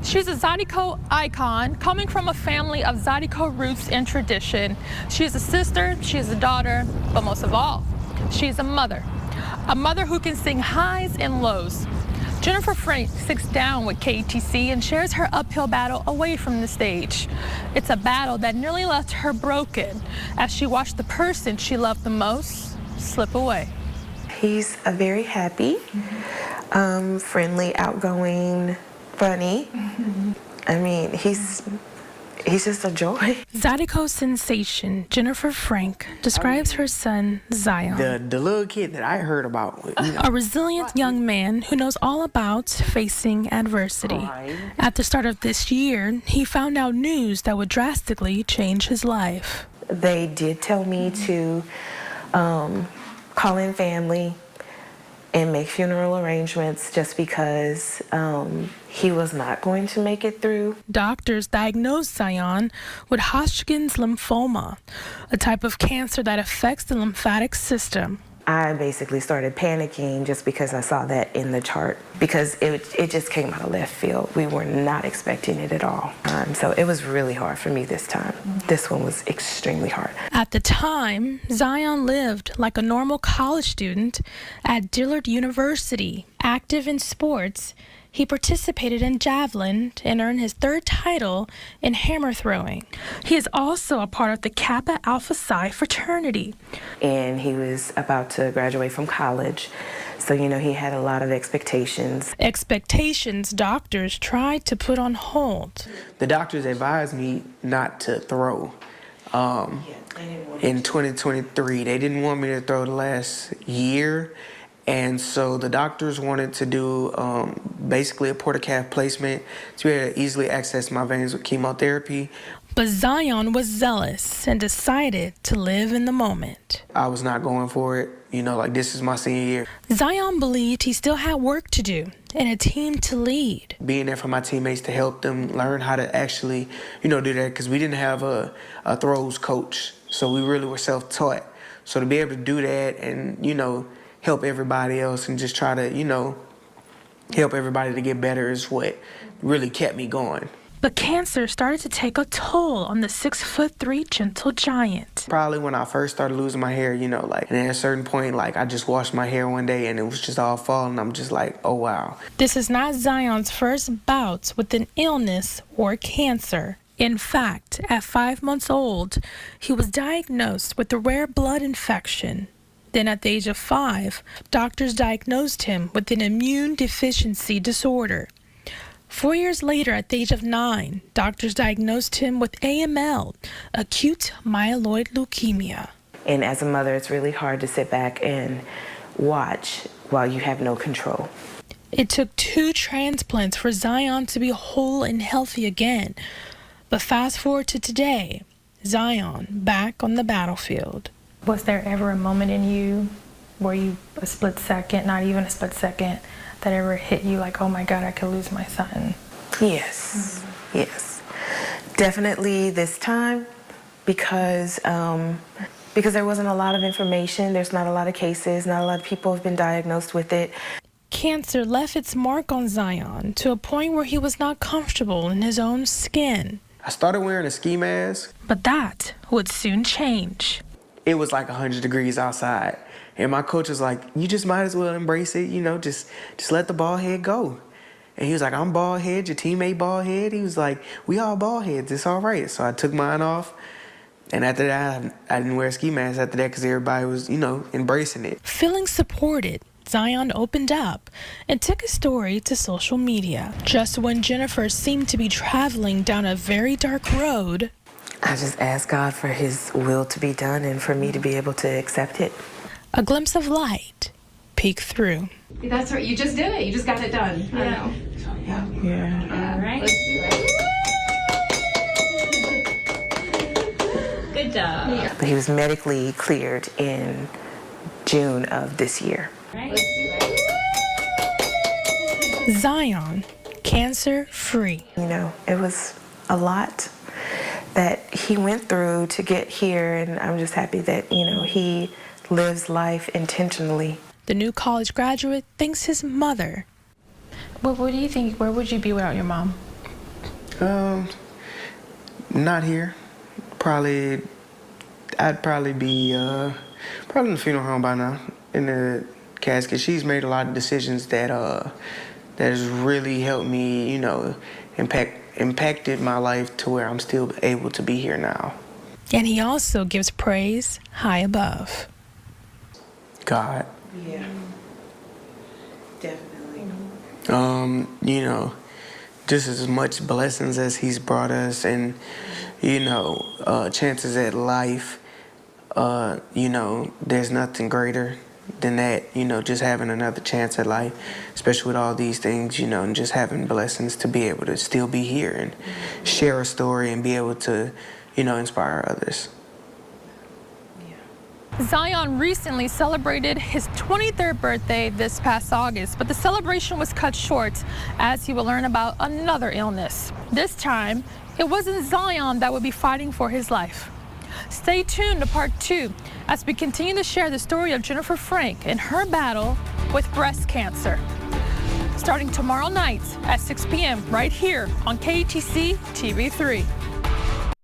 She's a Zydeco icon, coming from a family of Zydeco roots and tradition. She is a sister, she is a daughter, but most of all, she's a mother who can sing highs and lows. Jennifer Frank sits down with KTC and shares her uphill battle away from the stage. It's a battle that nearly left her broken as she watched the person she loved the most slip away. He's a very happy, friendly, outgoing, funny. I mean, he's just a joy. Zydeco sensation Jennifer Frank describes her son, Zion. The little kid that I heard about. A resilient young man who knows all about facing adversity. At the start of this year, he found out news that would drastically change his life. They did tell me to call in family and make funeral arrangements just because he was not going to make it through. Doctors diagnosed Zion with Hodgkin's lymphoma, a type of cancer that affects the lymphatic system. I basically started panicking just because I saw that in the chart, because it just came out of left field. We were not expecting it at all. So it was really hard for me this time. This one was extremely hard. At the time, Zion lived like a normal college student at Dillard University. Active in sports, he participated in javelin and earned his third title in hammer throwing. He is also a part of the Kappa Alpha Psi fraternity. And he was about to graduate from college, so he had a lot of expectations. Expectations doctors tried to put on hold. The doctors advised me not to throw. In 2023, they didn't want me to throw the last year. And so the doctors wanted to do basically a porta-calf placement to be able to easily access my veins with chemotherapy. But Zion was zealous and decided to live in the moment. I was not going for it. This is my senior year. Zion believed he still had work to do and a team to lead. Being there for my teammates to help them learn how to actually, do that, because we didn't have a throws coach. So we really were self-taught. So to be able to do that and, help everybody else and just try to, help everybody to get better is what really kept me going. But cancer started to take a toll on the 6'3" gentle giant. Probably when I first started losing my hair, and at a certain point, I just washed my hair one day and it was just all falling. I'm just like, oh, wow. This is not Zion's first bouts with an illness or cancer. In fact, at 5 months old, he was diagnosed with a rare blood infection. Then at the age of 5, doctors diagnosed him with an immune deficiency disorder. 4 years later, at the age of 9, doctors diagnosed him with AML, acute myeloid leukemia. And as a mother, it's really hard to sit back and watch while you have no control. It took 2 transplants for Zion to be whole and healthy again. But fast forward to today, Zion back on the battlefield. Was there ever a moment in you where a split second, not even a split second, that ever hit you like, oh my God, I could lose my son? Yes, yes. Definitely this time, because there wasn't a lot of information. There's not a lot of cases. Not a lot of people have been diagnosed with it. Cancer left its mark on Zion to a point where he was not comfortable in his own skin. I started wearing a ski mask. But that would soon change. It was like 100 degrees outside. And my coach was like, you just might as well embrace it, just let the ball head go. And he was like, I'm bald head, your teammate bald head. He was like, we all bald heads, it's all right. So I took mine off. And after that, I didn't wear a ski mask after that because everybody was, embracing it. Feeling supported, Zion opened up and took his story to social media. Just when Jennifer seemed to be traveling down a very dark road, I just asked God for his will to be done and for me to be able to accept it. A glimpse of light peeked through. That's right. You just did it. You just got it done. Yeah. I know. Yeah. All right. Let's do it. Good job. Yeah. But he was medically cleared in June of this year. Right. Let's do it. Zion, cancer-free. It was a lot that he went through to get here, and I'm just happy that, he lives life intentionally. The new college graduate thanks his mother. What do you think? Where would you be without your mom? Not here. I'd probably be probably in the funeral home by now, in the casket. She's made a lot of decisions that has really helped me, impacted my life to where I'm still able to be here now. And he also gives praise high above. God. Yeah. Definitely. Just as much blessings as he's brought us, and chances at life. There's nothing greater than that. Just having another chance at life, especially with all these things. And just having blessings to be able to still be here and share a story and be able to, inspire others. Zion recently celebrated his 23rd birthday this past August, but the celebration was cut short as he would learn about another illness. This time, it wasn't Zion that would be fighting for his life. Stay tuned to part 2 as we continue to share the story of Jennifer Frank and her battle with breast cancer. Starting tomorrow night at 6 p.m. right here on KTC TV3.